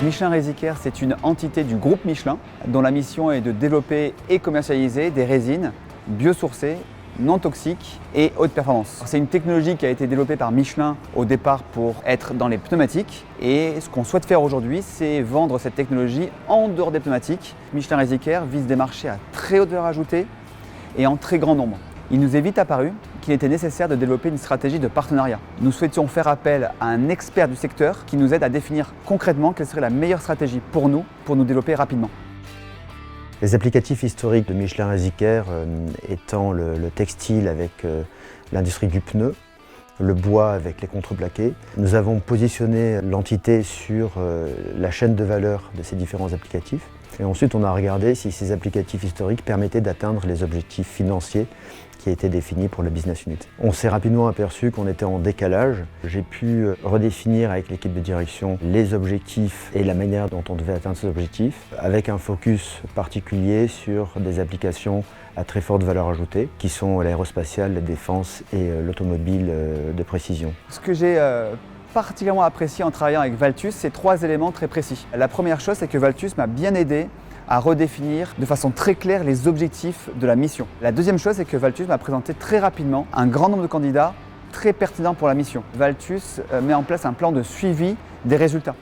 Michelin Resicaire, c'est une entité du groupe Michelin dont la mission est de développer et commercialiser des résines biosourcées, non toxiques et haute performance. C'est une technologie qui a été développée par Michelin au départ pour être dans les pneumatiques et ce qu'on souhaite faire aujourd'hui, c'est vendre cette technologie en dehors des pneumatiques. Michelin Resicaire vise des marchés à très haute valeur ajoutée et en très grand nombre. Il nous est vite apparu qu'il était nécessaire de développer une stratégie de partenariat. Nous souhaitions faire appel à un expert du secteur qui nous aide à définir concrètement quelle serait la meilleure stratégie pour nous développer rapidement. Les applicatifs historiques de Michelin Resicaire étant le textile avec l'industrie du pneu, le bois avec les contreplaqués, nous avons positionné l'entité sur la chaîne de valeur de ces différents applicatifs. Et ensuite, on a regardé si ces applicatifs historiques permettaient d'atteindre les objectifs financiers qui étaient définis pour le business unit. On s'est rapidement aperçu qu'on était en décalage. J'ai pu redéfinir avec l'équipe de direction les objectifs et la manière dont on devait atteindre ces objectifs, avec un focus particulier sur des applications à très forte valeur ajoutée, qui sont l'aérospatiale, la défense et l'automobile de précision. Ce que j'ai particulièrement apprécié en travaillant avec Valtus, c'est 3 éléments très précis. La première chose, c'est que Valtus m'a bien aidé à redéfinir de façon très claire les objectifs de la mission. La deuxième chose, c'est que Valtus m'a présenté très rapidement un grand nombre de candidats très pertinents pour la mission. Valtus met en place un plan de suivi des résultats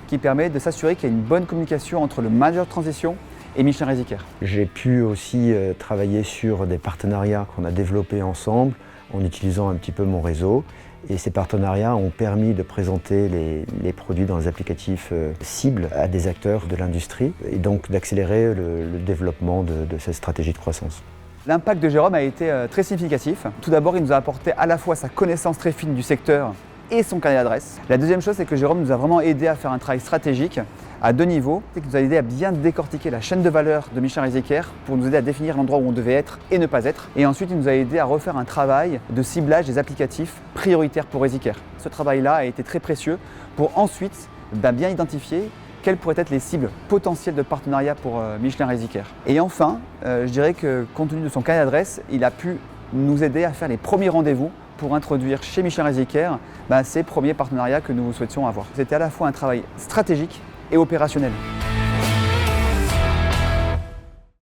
qui permet de s'assurer qu'il y a une bonne communication entre le manager de transition et Michelin Resicaire. J'ai pu aussi travailler sur des partenariats qu'on a développés ensemble en utilisant un petit peu mon réseau. Et ces partenariats ont permis de présenter les produits dans les applicatifs cibles à des acteurs de l'industrie et donc d'accélérer le développement de cette stratégie de croissance. L'impact de Jérôme a été très significatif. Tout d'abord, il nous a apporté à la fois sa connaissance très fine du secteur et son carnet d'adresse. La deuxième chose, c'est que Jérôme nous a vraiment aidé à faire un travail stratégique à 2 niveaux. C'est qu'il nous a aidé à bien décortiquer la chaîne de valeur de Michelin Resicaire pour nous aider à définir l'endroit où on devait être et ne pas être. Et ensuite, il nous a aidé à refaire un travail de ciblage des applicatifs prioritaires pour Resicaire. Ce travail-là a été très précieux pour ensuite bien identifier quelles pourraient être les cibles potentielles de partenariat pour Michelin Resicaire. Et enfin, je dirais que compte tenu de son carnet d'adresse, il a pu nous aider à faire les premiers rendez-vous pour introduire chez Michelin Resicaire ces premiers partenariats que nous souhaitions avoir. C'était à la fois un travail stratégique et opérationnel.